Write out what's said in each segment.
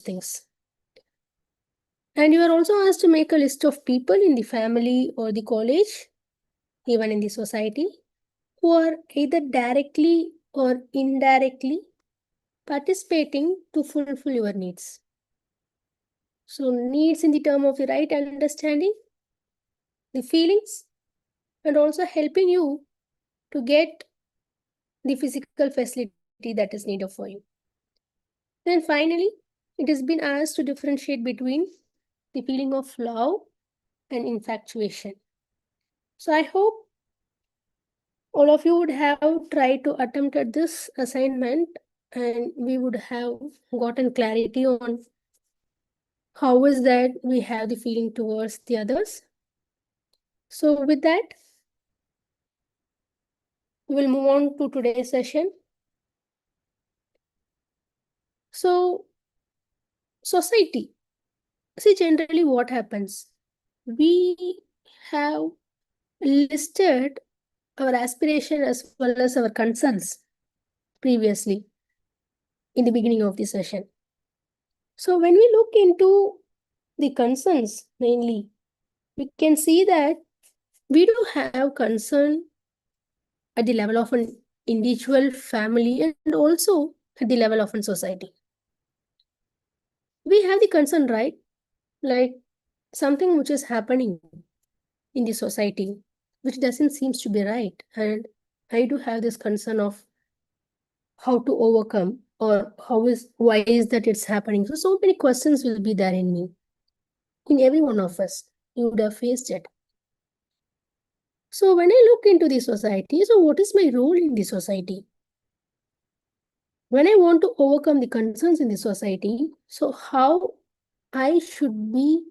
things. And you are also asked to make a list of people in the family or the college, even in the society, who are either directly or indirectly participating to fulfill your needs. So, needs in the term of the right understanding, the feelings, and also helping you to get the physical facility that is needed for you. Then finally, it has been asked to differentiate between the feeling of love and infatuation. So I hope all of you would have tried to attempt at this assignment and we would have gotten clarity on how is that we have the feeling towards the others. So with that, we will move on to today's session. So society. See, generally what happens? We have listed our aspiration as well as our concerns previously in the beginning of the session. So when we look into the concerns mainly, we can see that we do have concern at the level of an individual, family, and also at the level of a society. We have the concern, right? Like something which is happening in the society, which doesn't seems to be right. And I do have this concern of how to overcome or why is that it's happening. So many questions will be there in me, in every one of us. You would have faced it. So when I look into the society, so what is my role in the society? When I want to overcome the concerns in the society, so how I should be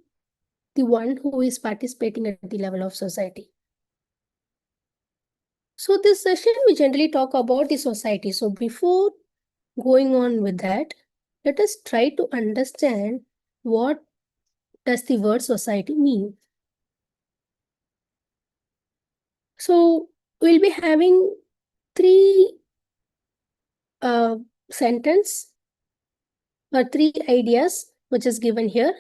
the one who is participating at the level of society. So this session, we generally talk about the society. So before going on with that, let us try to understand what does the word society mean. So we'll be having three sentence or three ideas which is given here,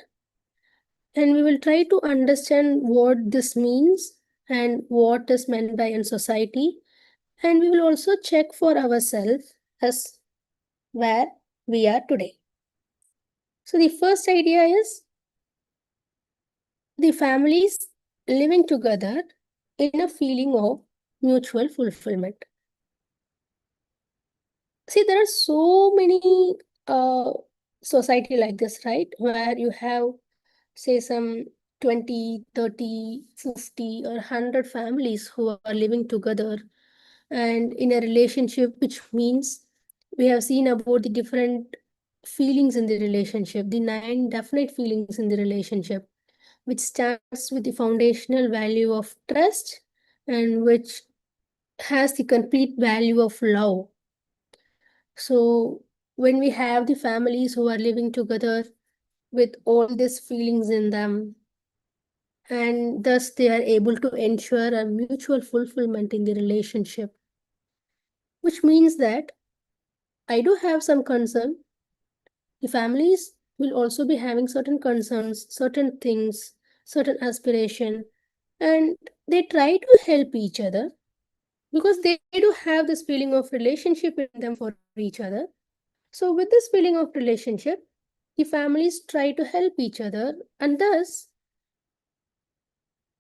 and we will try to understand what this means and what is meant by in society, and we will also check for ourselves as where we are today. So the first idea is the families living together in a feeling of mutual fulfillment. See, there are so many society like this, right? Where you have, say, some 20, 30, 50 or 100 families who are living together and in a relationship, which means we have seen about the different feelings in the relationship, the 9 definite feelings in the relationship, which starts with the foundational value of trust and which has the complete value of love. So when we have the families who are living together with all these feelings in them, and thus they are able to ensure a mutual fulfillment in the relationship, which means that I do have some concern. The families will also be having certain concerns, certain things, certain aspiration, and they try to help each other because they do have this feeling of relationship in them for each other. So with this feeling of relationship, the families try to help each other and thus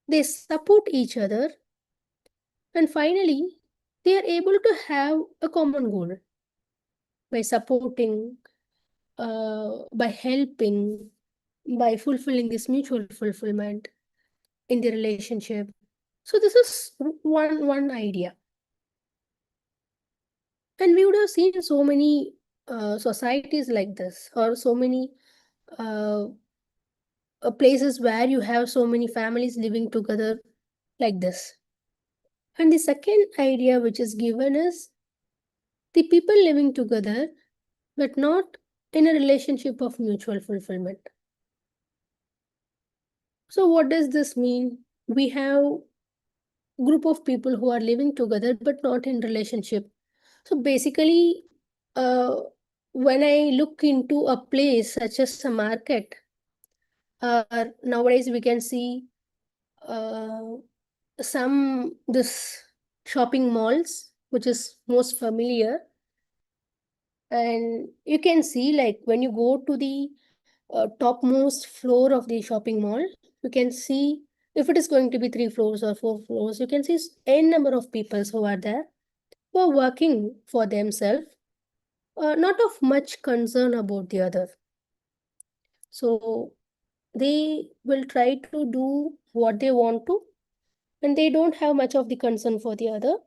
they support each other, and finally they are able to have a common goal by supporting, by helping, by fulfilling this mutual fulfillment in the relationship. So this is one idea. And we would have seen so many societies like this, or so many uh, places where you have so many families living together like this. And the second idea which is given is the people living together but not in a relationship of mutual fulfillment. So what does this mean? We have group of people who are living together but not in relationship. So basically, when I look into a place such as a market, nowadays we can see uh, some this shopping malls, which is most familiar, and you can see like when you go to the topmost floor of the shopping mall, you can see if it is going to be 3 floors or 4 floors, you can see n number of people who are there, who are working for themselves, not of much concern about the other. So they will try to do what they want to, and they don't have much of the concern for the other.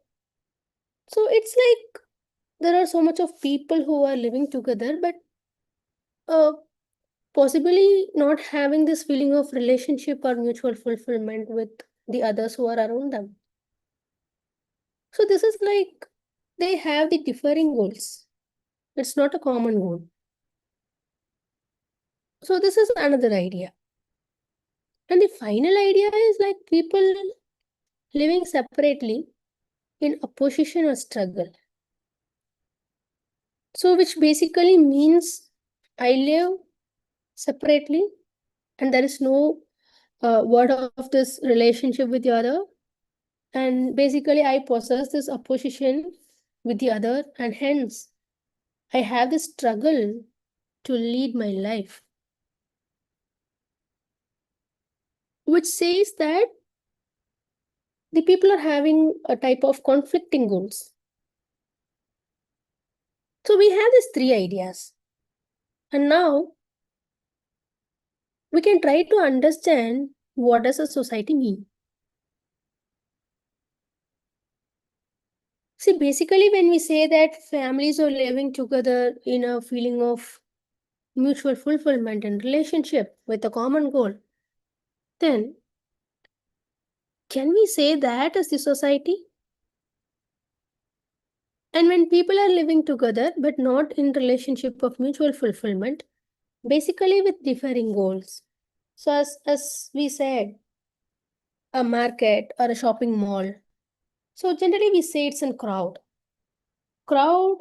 So it's like there are so much of people who are living together, but uh, possibly not having this feeling of relationship or mutual fulfillment with the others who are around them. So this is like they have the differing goals. It's not a common goal. So this is another idea. And the final idea is like people living separately in opposition or struggle. So which basically means I live separately and there is no word of this relationship with the other. And basically I possess this opposition with the other, and hence I have this struggle to lead my life, which says that the people are having a type of conflicting goals. So we have these three ideas. And now we can try to understand what does a society mean. See, basically when we say that families are living together in a feeling of mutual fulfillment and relationship with a common goal, then can we say that as the society? And when people are living together but not in relationship of mutual fulfillment, basically with differing goals. So as we said, a market or a shopping mall. So generally we say it's a crowd. Crowd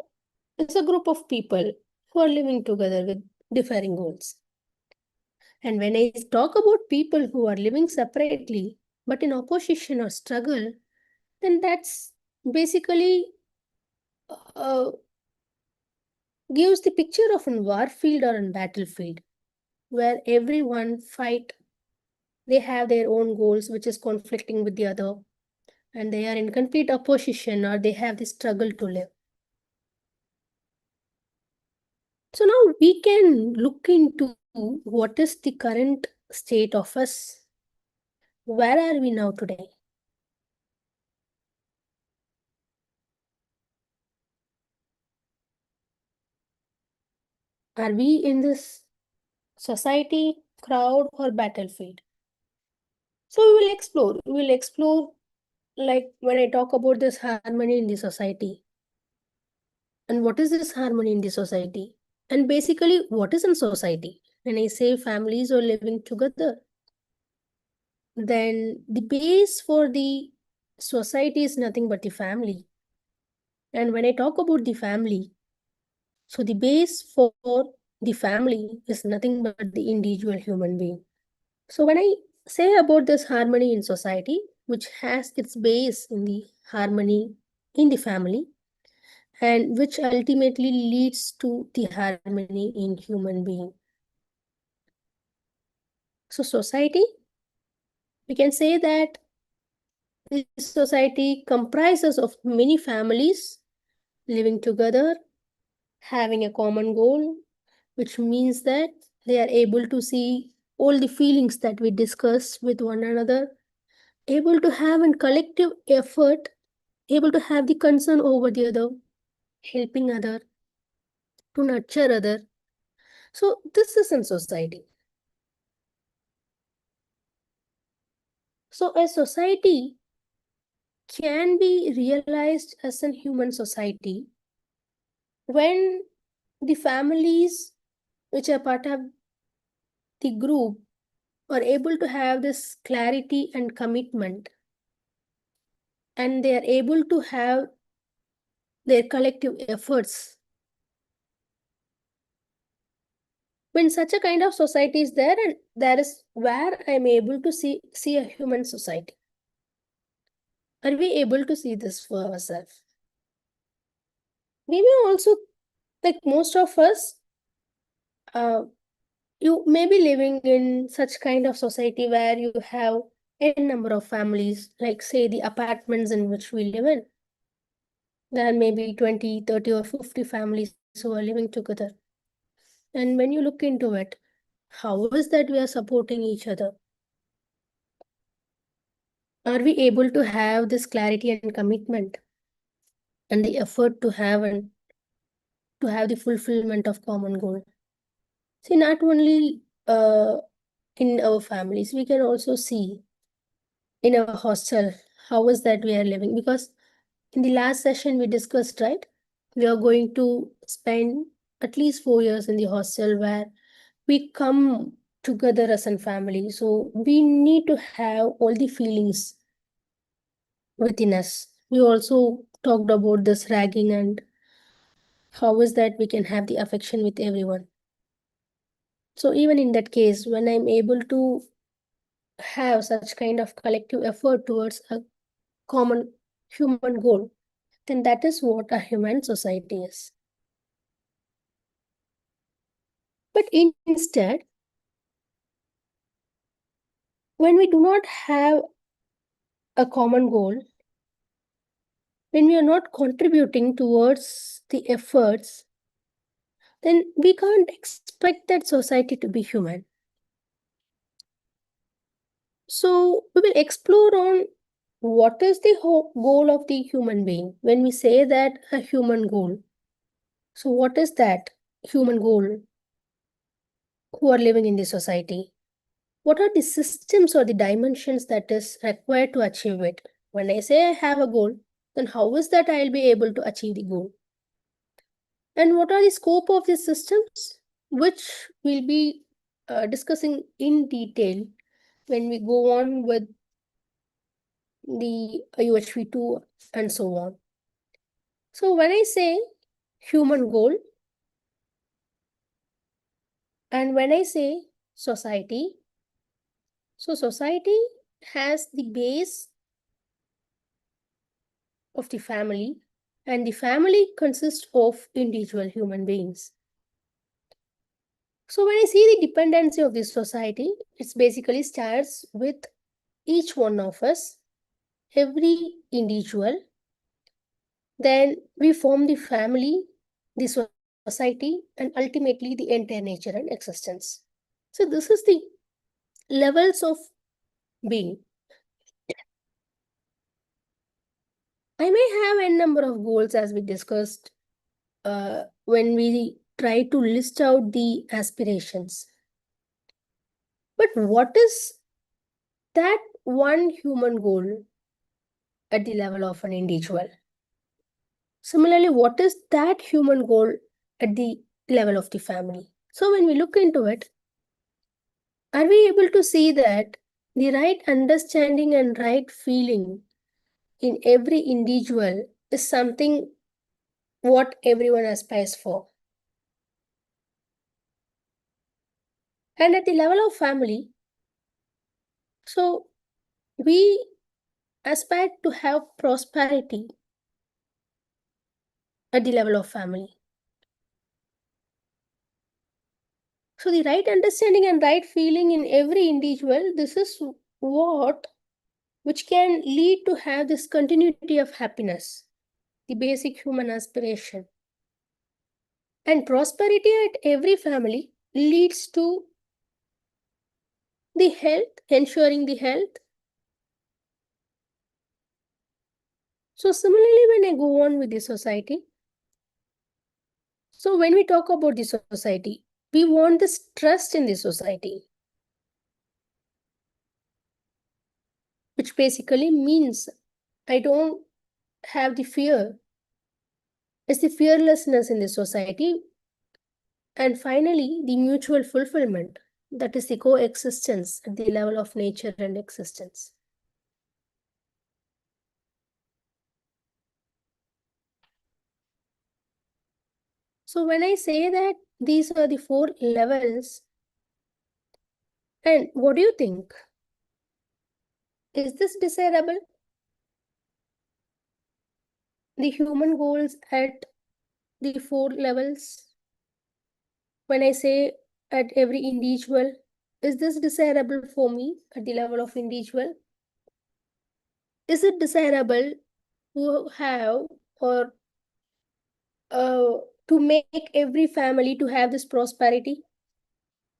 is a group of people who are living together with differing goals. And when I talk about people who are living separately but in opposition or struggle, then that's basically uh, gives the picture of a war field or a battlefield where everyone fight. They have their own goals which is conflicting with the other, and they are in complete opposition or they have the struggle to live. So now we can look into what is the current state of us. Where are we now today? Are we in this society, crowd, or battlefield? So we will explore like when I talk about this harmony in the society. And what is this harmony in the society? And basically, what is in society? When I say families are living together, then the base for the society is nothing but the family. And when I talk about the family, so the base for the family is nothing but the individual human being. So when I say about this harmony in society, which has its base in the harmony in the family, and which ultimately leads to the harmony in human being. So society, we can say that this society comprises of many families living together, having a common goal, which means that they are able to see all the feelings that we discuss with one another, able to have a collective effort, able to have the concern over the other, helping other, to nurture other. So this is in society. So a society can be realized as a human society when the families which are part of the group are able to have this clarity and commitment, and they are able to have their collective efforts When such a kind of society is there, and that is where I'm able to see a human society. Are we able to see this for ourselves? We may also, like most of us, uh, you may be living in such kind of society where you have a number of families, like say the apartments in which we live in. There may be 20, 30, or 50 families who are living together. And when you look into it, how is that we are supporting each other? Are we able to have this clarity and commitment and the effort to have the fulfillment of common goal? See, not only in our families, we can also see in our hostel how is that we are living. Because in the last session we discussed, right? We are going to spend at least 4 years in the hostel where we come together as a family. So we need to have all the feelings within us. We also talked about this ragging and how is that we can have the affection with everyone. So even in that case, when I'm able to have such kind of collective effort towards a common human goal, then that is what a human society is. But instead, when we do not have a common goal, when we are not contributing towards the efforts, then we can't expect that society to be human. So we will explore on what is the goal of the human being. When we say that a human goal, so what is that human goal who are living in the society? What are the systems or the dimensions that is required to achieve it? When I say I have a goal, then how is that I'll be able to achieve the goal? And what are the scope of these systems, which we'll be discussing in detail when we go on with the UHV 2 and so on. So when I say human goal and when I say society, so society has the base of the family, and the family consists of individual human beings. So when I see the dependency of this society, it basically starts with each one of us, every individual. Then we form the family, the society, and ultimately the entire nature and existence. So this is the levels of being. I may have a number of goals as we discussed when we try to list out the aspirations. But what is that one human goal at the level of an individual? Similarly, what is that human goal at the level of the family? So when we look into it, are we able to see that the right understanding and right feeling in every individual is something what everyone aspires for? And at the level of family, so we aspire to have prosperity at the level of family. So the right understanding and right feeling in every individual, this is what which can lead to have this continuity of happiness, the basic human aspiration. And prosperity at every family leads to the health, ensuring the health. So similarly, when I go on with the society, so when we talk about the society, we want this trust in the society, which basically means I don't have the fear. It's the fearlessness in the society. And finally, the mutual fulfillment, that is the coexistence at the level of nature and existence. So when I say that These are the 4 levels. And what do you think? Is this desirable? The human goals at the 4 levels? When I say at every individual, is this desirable for me at the level of individual? Is it desirable to have or to make every family to have this prosperity?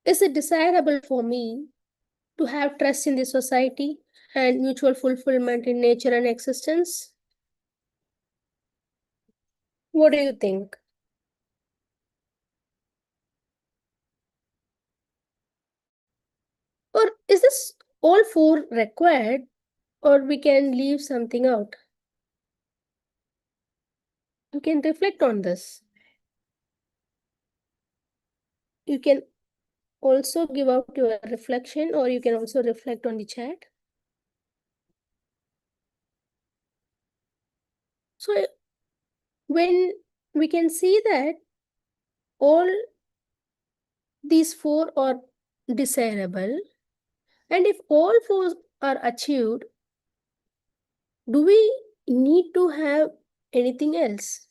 Is it desirable for me to have trust in the society and mutual fulfillment in nature and existence? What do you think? Or is this all 4 required, or we can leave something out? You can reflect on this. You can also give out your reflection, or you can also reflect on the chat. So when we can see that all these 4 are desirable, and if all 4 are achieved, do we need to have anything else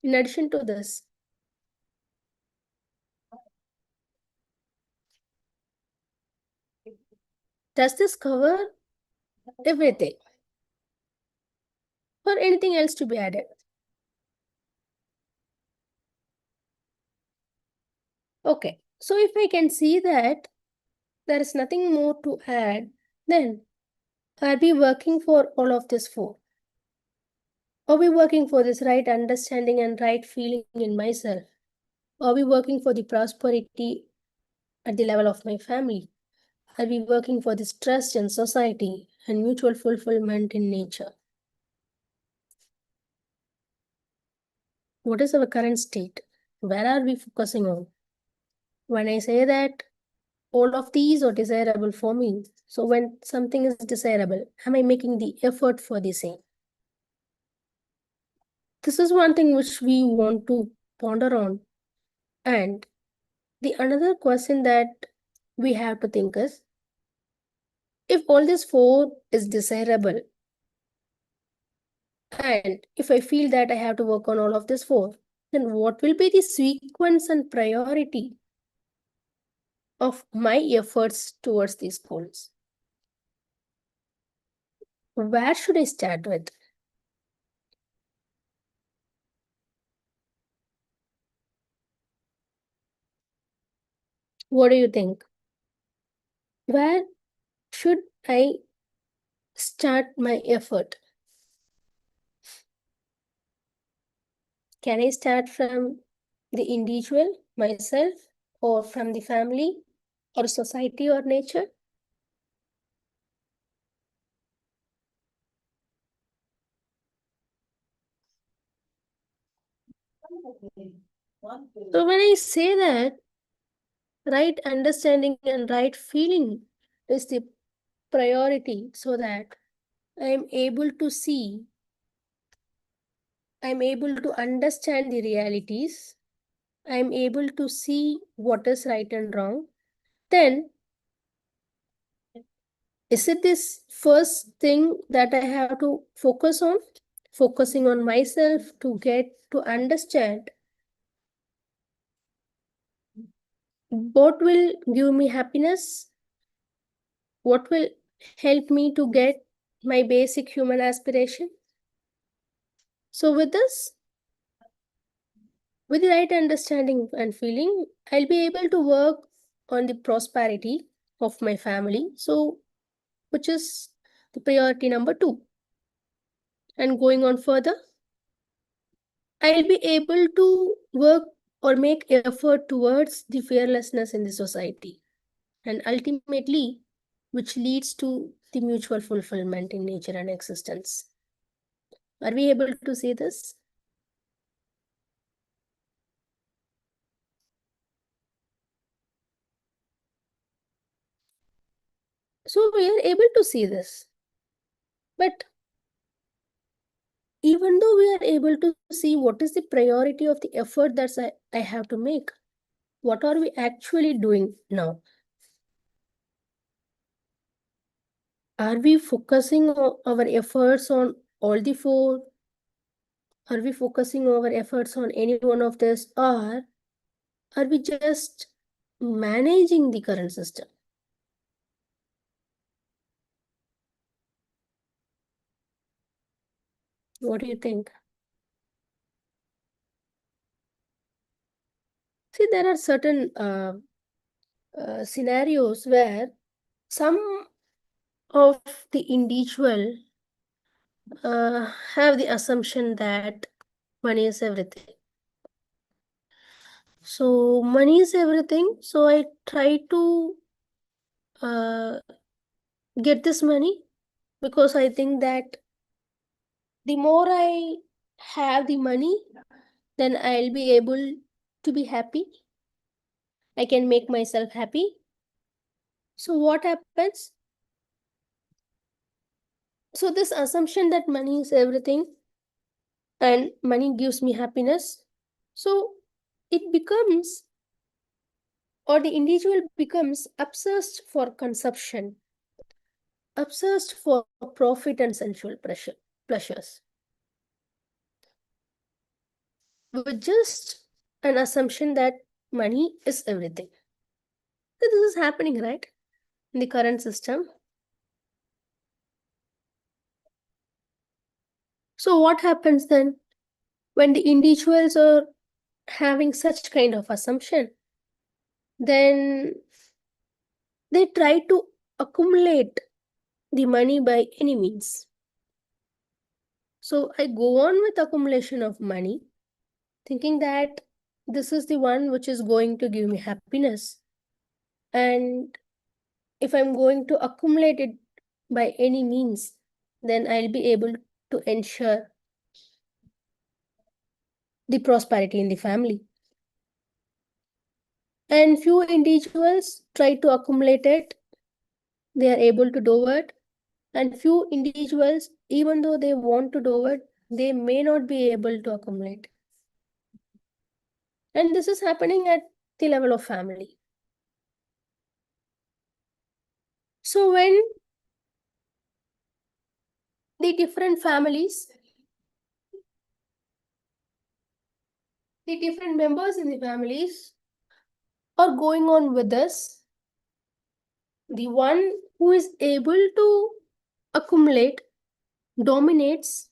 in addition to this? Does this cover everything, or anything else to be added? Okay, so if I can see that there is nothing more to add, then are we working for all of this 4? Are we working for this right understanding and right feeling in myself? Are we working for the prosperity at the level of my family? Are we working for this trust in society and mutual fulfillment in nature? What is our current state? Where are we focusing on? When I say that all of these are desirable for me, so when something is desirable, am I making the effort for the same? This is one thing which we want to ponder on. And the another question that we have to think is, if all this 4 is desirable, and if I feel that I have to work on all of this 4, then what will be the sequence and priority of my efforts towards these goals? Where should I start with? What do you think? Where should I start my effort? Can I start from the individual, myself, or from the family, or society, or nature? So when I say that right understanding and right feeling is the priority, so that I'm able to see, I'm able to understand the realities, I'm able to see what is right and wrong, then is it this first thing that I have to focus on? Focusing on myself to get to understand what will give me happiness, what will help me to get my basic human aspiration. So with this, with the right understanding and feeling, I'll be able to work on the prosperity of my family. So, which is the priority number 2. And going on further, I'll be able to work or make effort towards the fearlessness in the society. And ultimately, which leads to the mutual fulfillment in nature and existence. Are we able to see this? So we are able to see this. But even though we are able to see what is the priority of the effort that I have to make, what are we actually doing now? Are we focusing our efforts on all the four? Are we focusing our efforts on any one of this, or are we just managing the current system? What do you think? See, there are certain scenarios where some of the individual have the assumption that money is everything. So money is everything. So I try to uh, get this money because I think that the more I have the money, then I'll be able to be happy. I can make myself happy. So what happens? So this assumption that money is everything and money gives me happiness. So it becomes, or the individual becomes obsessed for consumption, obsessed for profit and sensual pleasures, with just an assumption that money is everything. So this is happening, right, in the current system. So what happens then when the individuals are having such kind of assumption? Then they try to accumulate the money by any means. So I go on with accumulation of money, thinking that this is the one which is going to give me happiness. And if I'm going to accumulate it by any means, then I'll be able to ensure the prosperity in the family. And few individuals try to accumulate it, they are able to do it. And few individuals, even though they want to do it, they may not be able to accumulate. And this is happening at the level of family. So when the different families, the different members in the families are going on with this, the one who is able to accumulate dominates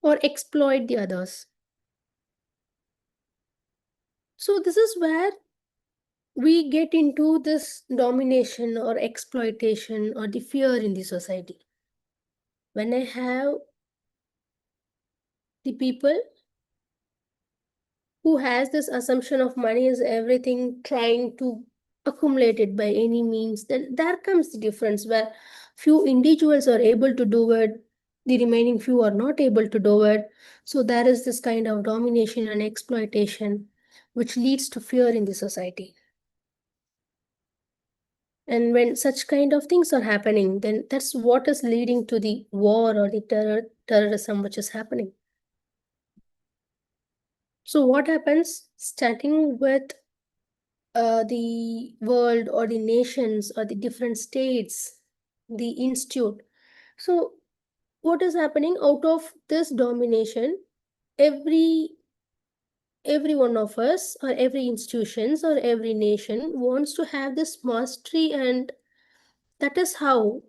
or exploit the others. So this is where we get into this domination or exploitation or the fear in the society. When I have the people who has this assumption of money is everything, trying to accumulate it by any means, then there comes the difference where few individuals are able to do it, the remaining few are not able to do it. So there is this kind of domination and exploitation which leads to fear in the society. And when such kind of things are happening, then that's what is leading to the war or the terrorism which is happening. So what happens starting with the world or the nations or the different states, the institute? So what is happening out of this domination? Every one of us or every institutions or every nation wants to have this mastery, and that is how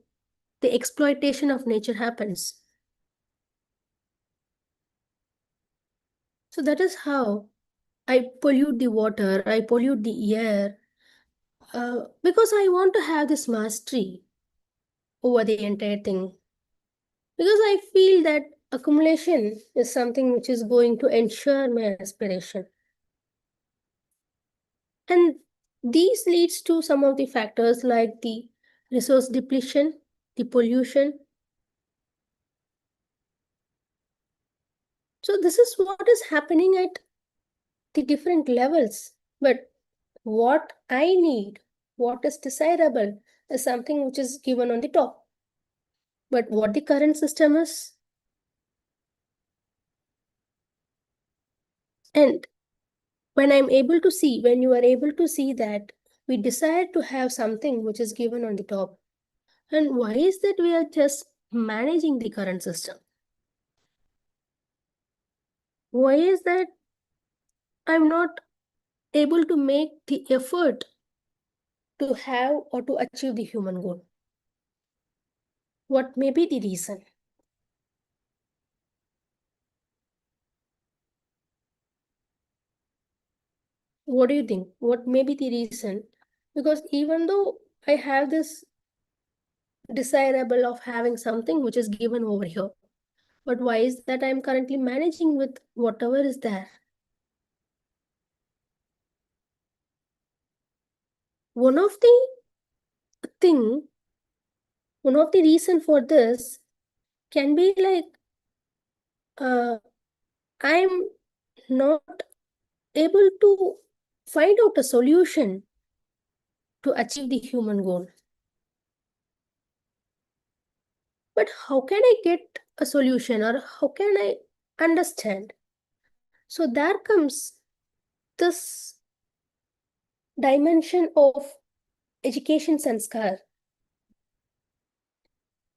the exploitation of nature happens. So that is how I pollute the water, I pollute the air, because I want to have this mastery over the entire thing. Because I feel that accumulation is something which is going to ensure my aspiration. And these leads to some of the factors like the resource depletion, the pollution. So this is what is happening at the different levels. But what I need, what is desirable, is something which is given on the top. But what the current system is, And when you are able to see that we desire to have something which is given on the top, and why is that we are just managing the current system? Why is that I'm not able to make the effort to have or to achieve the human goal? What may be the reason? What do you think? What may be the reason? Because even though I have this desirable of having something which is given over here, but why is that I'm currently managing with whatever is there? One of the thing, one of the reason for this can be like uh, I'm not able to find out a solution to achieve the human goal. But how can I get a solution, or how can I understand? So there comes this dimension of education sanskar.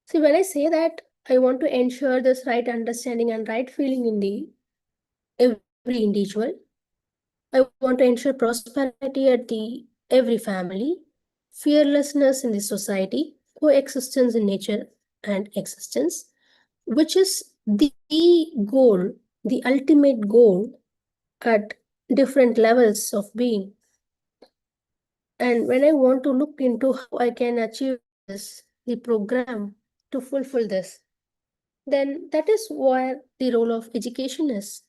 See, when I say that I want to ensure this right understanding and right feeling in the every individual, I want to ensure prosperity at the every family, fearlessness in the society, coexistence in nature and existence, which is the goal, the ultimate goal at different levels of being. And when I want to look into how I can achieve this, the program to fulfill this, then that is where the role of education is.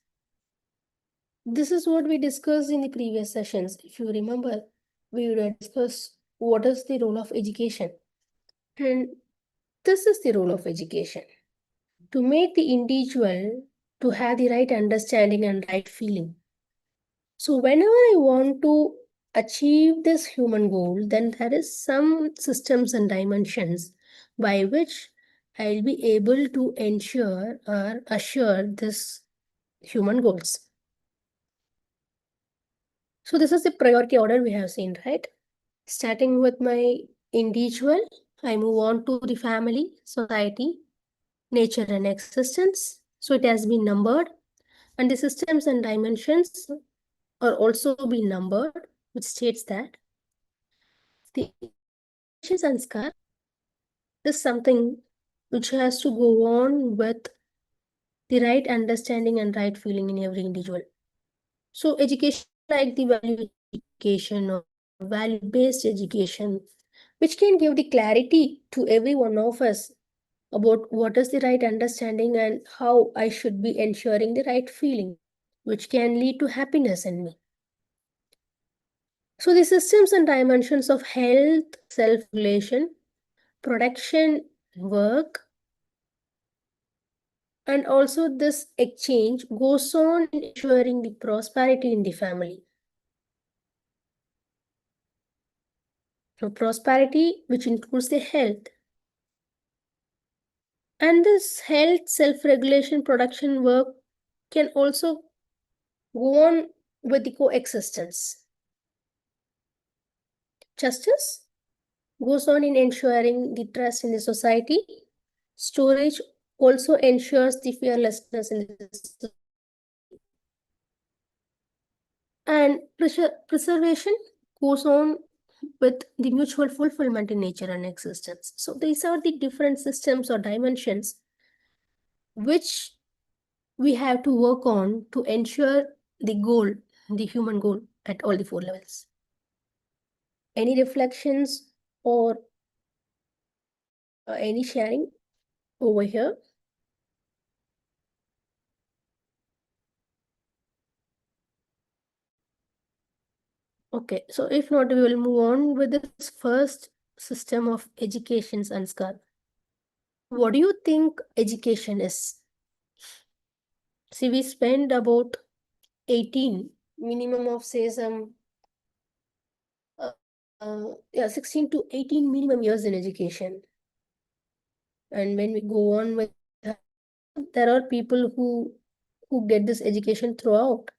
This is what we discussed in the previous sessions. If you remember, we would discuss what is the role of education. And this is the role of education, to make the individual to have the right understanding and right feeling. So whenever I want to achieve this human goal, then there is some systems and dimensions by which I'll be able to ensure or assure this human goals. So this is the priority order we have seen, right? Starting with my individual, I move on to the family, society, nature and existence. So it has been numbered, and the systems and dimensions are also been numbered, which states that the sanskar is something which has to go on with the right understanding and right feeling in every individual. So education like the value education or value-based education, which can give the clarity to every one of us about what is the right understanding and how I should be ensuring the right feeling, which can lead to happiness in me. So the systems and dimensions of health, self-regulation, protection, work, and also this exchange goes on in ensuring the prosperity in the family. So prosperity, which includes the health. And this health, self-regulation, production work can also go on with the coexistence. Justice goes on in ensuring the trust in the society. Storage also ensures the fearlessness in the society. And preservation goes on with the mutual fulfillment in nature and existence. So these are the different systems or dimensions which we have to work on to ensure the goal, the human goal at all the four levels. Any reflections or any sharing over here? Okay, so if not, we will move on with this first system of education, Sanskar. What do you think education is? See, we spend about 18, minimum of say some, yeah, 16 to 18 minimum years in education. And when we go on with that, there are people who get this education throughout.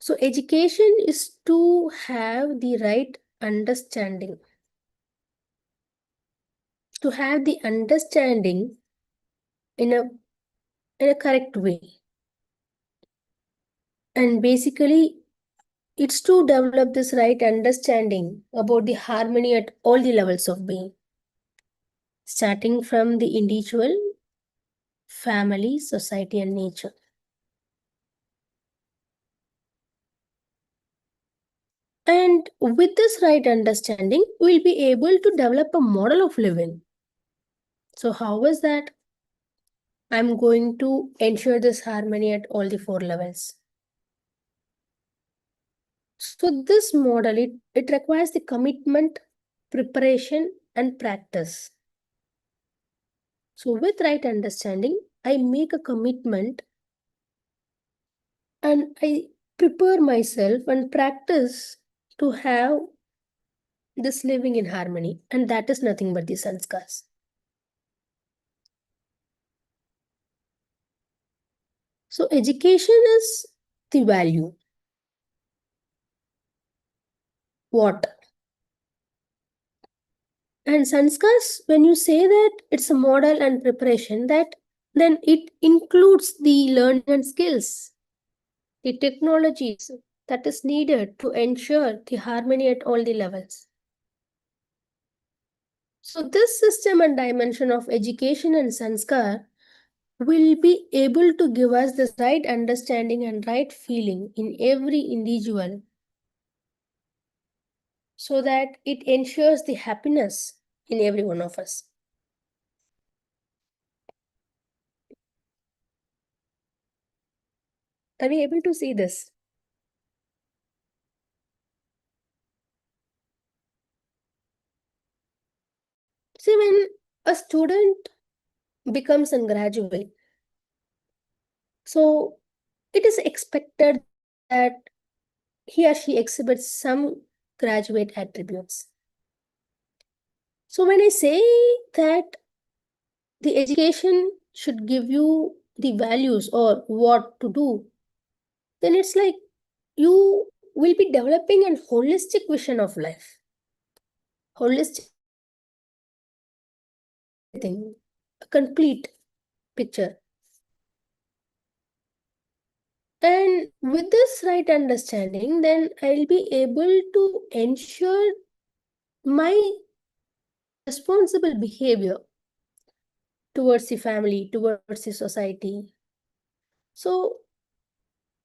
So education is to have the right understanding. To have the understanding in a correct way. And basically, it's to develop this right understanding about the harmony at all the levels of being, starting from the individual, family, society, and nature. And with this right understanding, we'll be able to develop a model of living. So, how is that? I'm going to ensure this harmony at all the four levels. So, this model, it requires the commitment, preparation, and practice. So, with right understanding, I make a commitment and I prepare myself and practice to have this living in harmony, and that is nothing but the sanskars. So, education is the value. What? And sanskars, when you say that it's a model and preparation, that then it includes the learning and skills, the technologies that is needed to ensure the harmony at all the levels. So this system and dimension of education and sanskar will be able to give us this right understanding and right feeling in every individual so that it ensures the happiness in every one of us. Are we able to see this? See, when a student becomes a graduate, so it is expected that he or she exhibits some graduate attributes. So when I say that the education should give you the values or what to do, then it's like you will be developing a holistic vision of life. Holistic thing, a complete picture. And with this right understanding, then I'll be able to ensure my responsible behavior towards the family, towards the society. So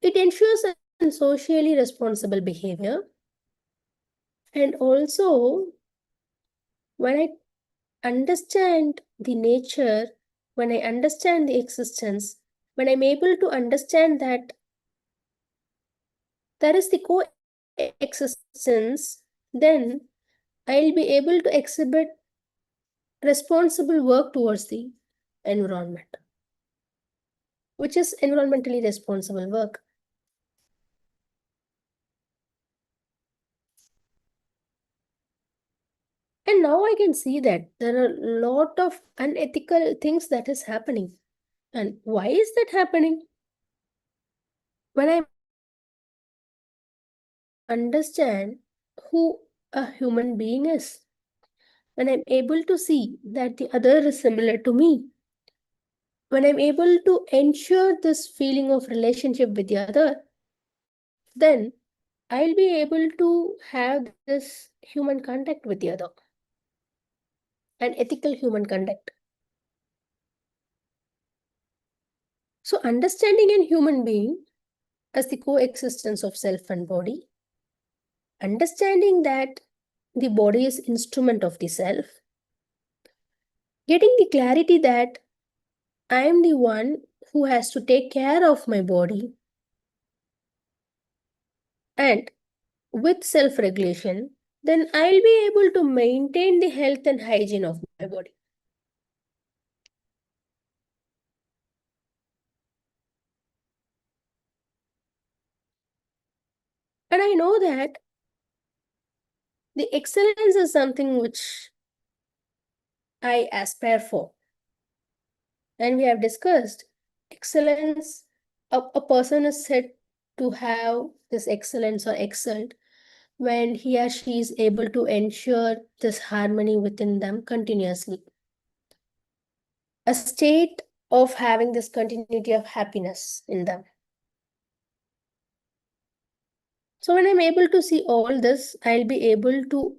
it ensures a socially responsible behavior. And also, when I understand the nature, when I understand the existence, when I'm able to understand that there is the coexistence, then I'll be able to exhibit responsible work towards the environment, which is environmentally responsible work. And now I can see that there are a lot of unethical things that is happening. And why is that happening? When I understand who a human being is, when I'm able to see that the other is similar to me, when I'm able to ensure this feeling of relationship with the other, then I'll be able to have this human contact with the other, an ethical human contact. So understanding a human being as the coexistence of self and body, understanding that the body is instrument of the self, getting the clarity that I am the one who has to take care of my body, and with self-regulation, then I'll be able to maintain the health and hygiene of my body. And I know that the excellence is something which I aspire for. And we have discussed excellence, a person is said to have this excellence or excelled when he or she is able to ensure this harmony within them continuously. A state of having this continuity of happiness in them. So when I'm able to see all this, I'll be able to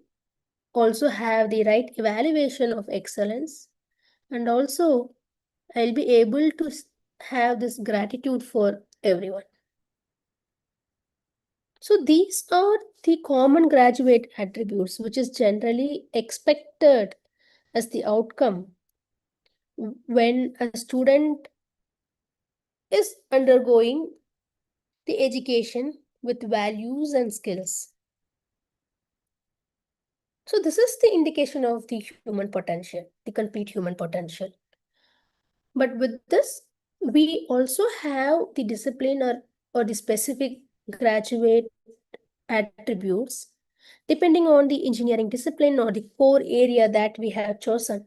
also have the right evaluation of excellence, and also I'll be able to have this gratitude for everyone. So these are the common graduate attributes which is generally expected as the outcome when a student is undergoing the education with values and skills. So this is the indication of the human potential, the complete human potential. But with this, we also have the discipline or the specific graduate attributes depending on the engineering discipline or the core area that we have chosen.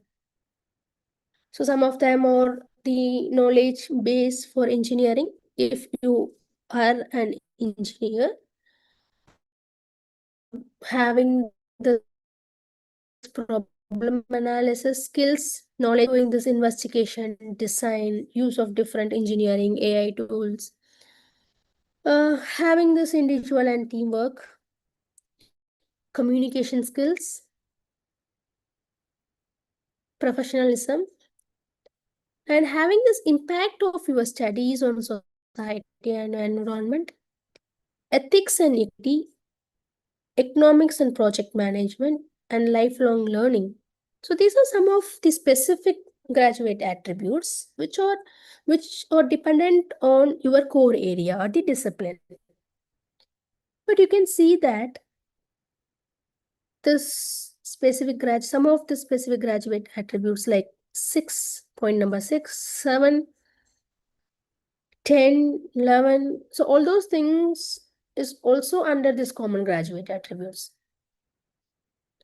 So some of them are the knowledge base for engineering. If you are an engineer, having this problem analysis skills, knowledge doing this investigation, design, use of different engineering, AI tools, having this individual and teamwork, communication skills, professionalism, and having this impact of your studies on society and environment, ethics and equity, economics and project management, and lifelong learning. So these are some of the specific graduate attributes which are dependent on your core area or the discipline. But you can see that some of the specific graduate attributes like 6, 7, 10, 11. So all those things is also under this common graduate attributes.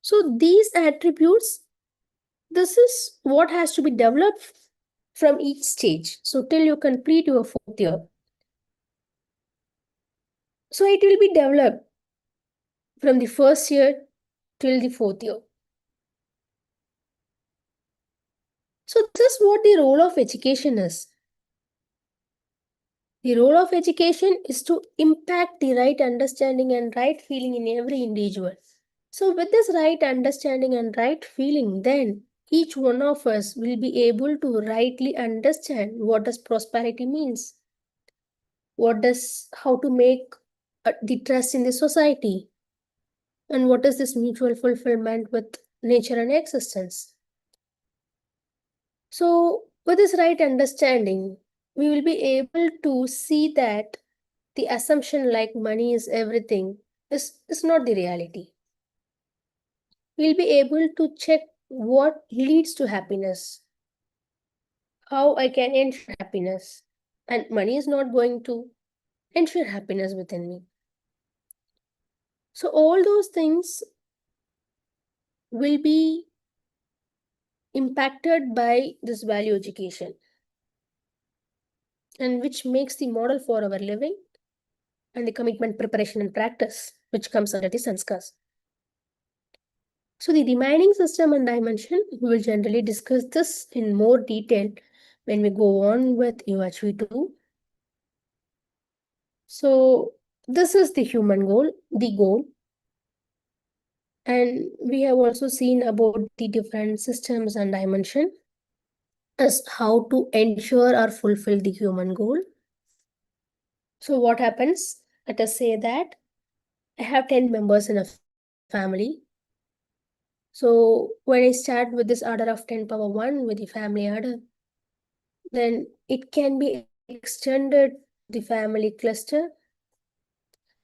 So these attributes, this is what has to be developed from each stage. So till you complete your 4th year. So it will be developed from the 1st year till the 4th year. So this is what the role of education is. The role of education is to impact the right understanding and right feeling in every individual. So with this right understanding and right feeling, then each one of us will be able to rightly understand what does prosperity means. How to make the trust in the society, and what is this mutual fulfillment with nature and existence. So with this right understanding, we will be able to see that the assumption like money is everything is not the reality. We'll be able to check what leads to happiness, how I can ensure happiness, and money is not going to ensure happiness within me. So all those things will be impacted by this value education, and which makes the model for our living and the commitment, preparation, and practice, which comes under the sanskars. So the remaining system and dimension, we will generally discuss this in more detail when we go on with UHV 2. So this is the human goal, the goal. And we have also seen about the different systems and dimension as how to ensure or fulfill the human goal. So what happens? Let us say that I have 10 members in a family. So when I start with this order of 10 power 1 with the family order, then it can be extended the family cluster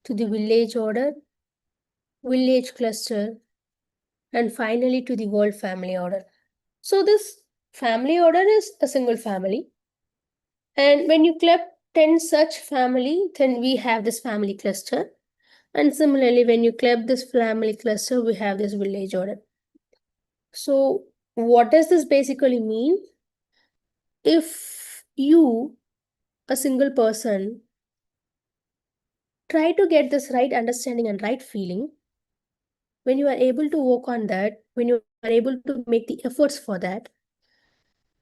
to the village order, village cluster, and finally to the world family order. So this family order is a single family. And when you club 10 such family, then we have this family cluster. And similarly, when you club this family cluster, we have this village order. So what does this basically mean? If you, a single person, try to get this right understanding and right feeling. When you are able to work on that, when you are able to make the efforts for that,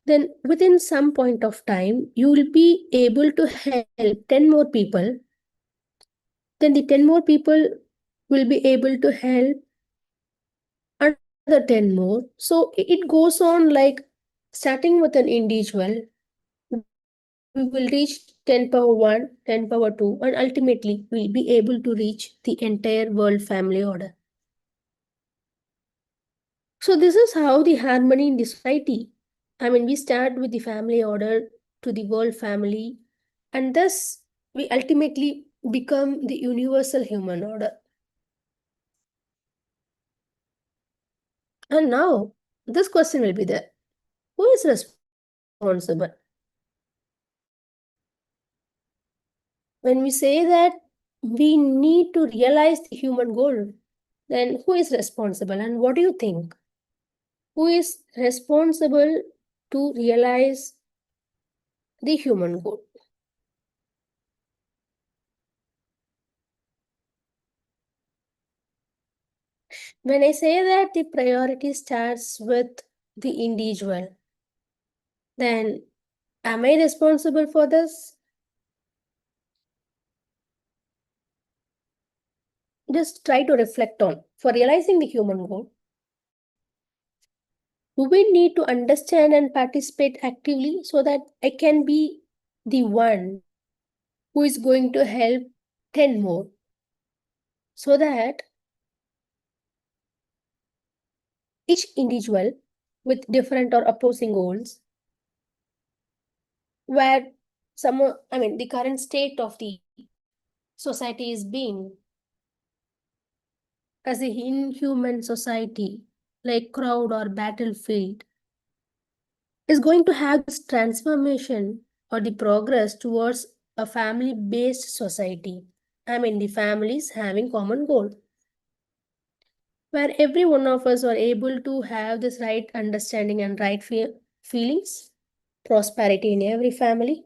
then within some point of time, you will be able to help 10 more people. Then the 10 more people will be able to help another 10 more. So it goes on like starting with an individual, we will reach 10 power 1, 10 power 2, and ultimately we'll be able to reach the entire world family order. So this is how the harmony in the society. I mean, we start with the family order to the world family, and thus we ultimately become the universal human order. And now this question will be there. Who is responsible? When we say that we need to realize the human goal, then who is responsible and what do you think? Who is responsible to realize the human goal? When I say that the priority starts with the individual, then am I responsible for this? Just try to reflect on. For realizing the human goal, do we need to understand and participate actively so that I can be the one who is going to help 10 more? So that each individual with different or opposing goals, where the current state of the society is being as a inhuman society, like crowd or battlefield, is going to have this transformation or the progress towards a family based society. The families having common goal, where every one of us are able to have this right understanding and right feelings, prosperity in every family,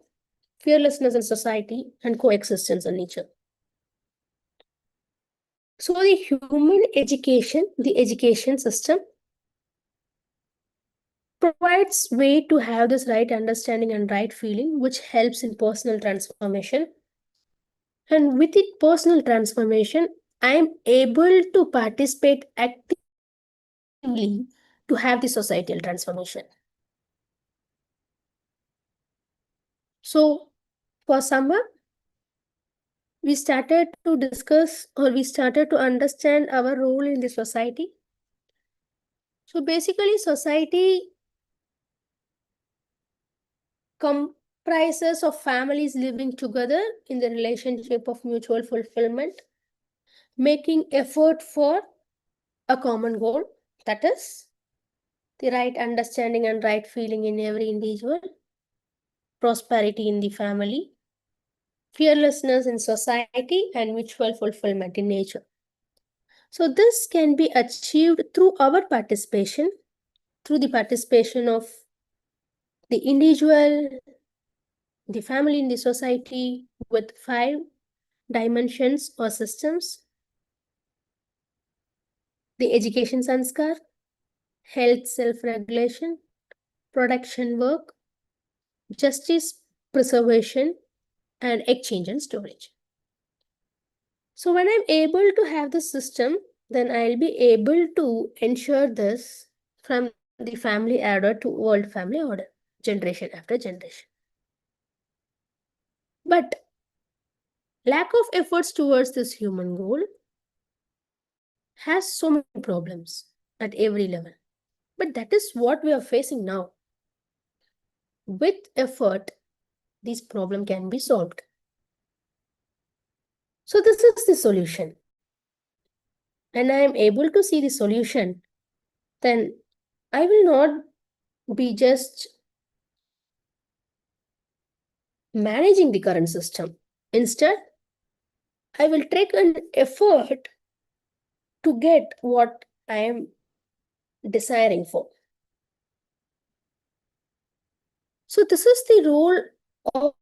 fearlessness in society, and coexistence in nature. So the human education, the education system, provides way to have this right understanding and right feeling, which helps in personal transformation. And with it, personal transformation, I am able to participate actively to have the societal transformation. So, for summer, we started to discuss or we started to understand our role in the society. So, basically, society comprises of families living together in the relationship of mutual fulfillment, making effort for a common goal, that is the right understanding and right feeling in every individual, prosperity in the family, fearlessness in society, and mutual fulfillment in nature. So this can be achieved through our participation, through the participation of the individual, the family in the society, with 5 dimensions or systems: the education sanskar, health self-regulation, production work, justice preservation, and exchange and storage. So when I'm able to have the system, then I'll be able to ensure this from the family order to world family order, generation after generation. But lack of efforts towards this human goal has so many problems at every level. But that is what we are facing now. With effort, this problem can be solved. So this is the solution. And I am able to see the solution, then I will not be just managing the current system. Instead, I will take an effort to get what I am desiring for. So this is the role of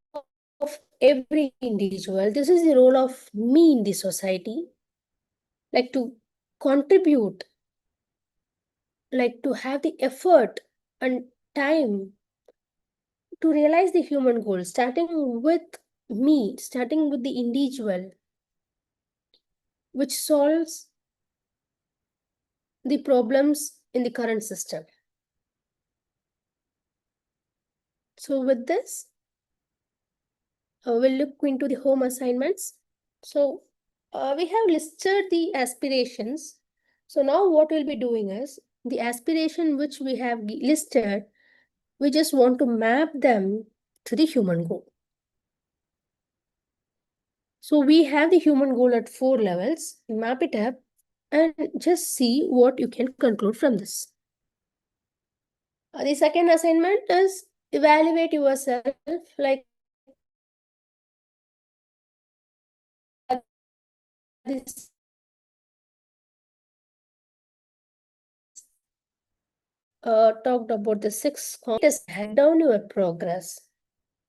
of every individual. This is the role of me in the society, like to contribute, like to have the effort and time to realize the human goal, starting with me, starting with the individual, which solves the problems in the current system. So with this, we'll look into the home assignments. So we have listed the aspirations. So now what we'll be doing is the aspiration which we have listed, we just want to map them to the human goal. So we have the human goal at 4 levels, map it up and just see what you can conclude from this. The second assignment is evaluate yourself, like this talked about the 6 just head down your progress.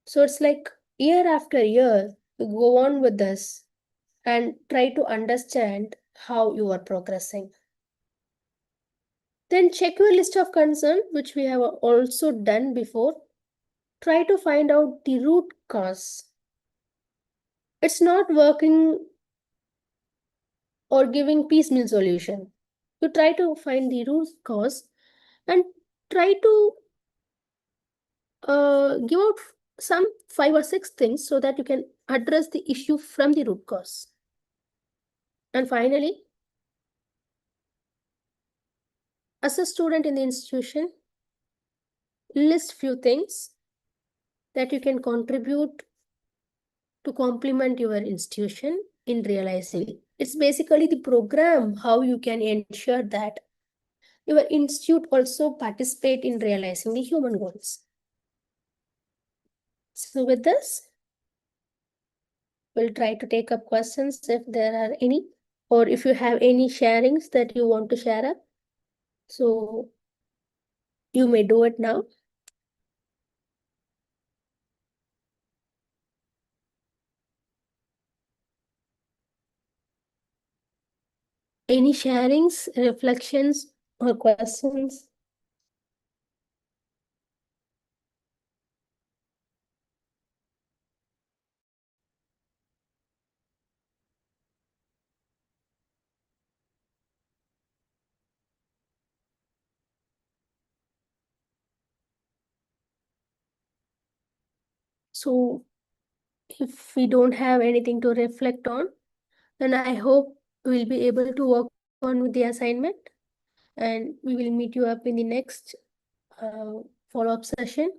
So it's like year after year, you go on with this and try to understand how you are progressing. Then check your list of concern, which we have also done before. Try to find out the root cause. It's not working or giving piecemeal solution. You try to find the root cause and try to give out some 5 or 6 things so that you can address the issue from the root cause. And finally, as a student in the institution, list few things that you can contribute to complement your institution in realizing. It's basically the program, how you can ensure that your institute also participate in realizing the human goals. So with this, we'll try to take up questions if there are any, or if you have any sharings that you want to share up. So you may do it now. Any sharings, reflections, or questions? So if we don't have anything to reflect on, then I hope we'll be able to work on with the assignment, and we will meet you up in the next follow-up session.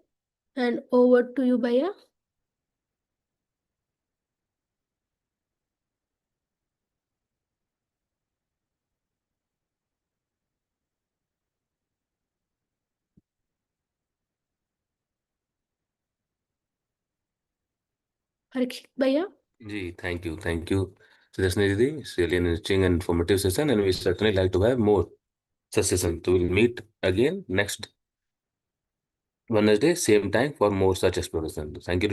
And over to you, Baya. Parikshit Baya. Ji, thank you. Thank you, Sudarshan Didi. It's really an interesting and informative session, and we certainly like to have more such sessions. So we'll meet again next Wednesday, same time for more such exploration. Thank you.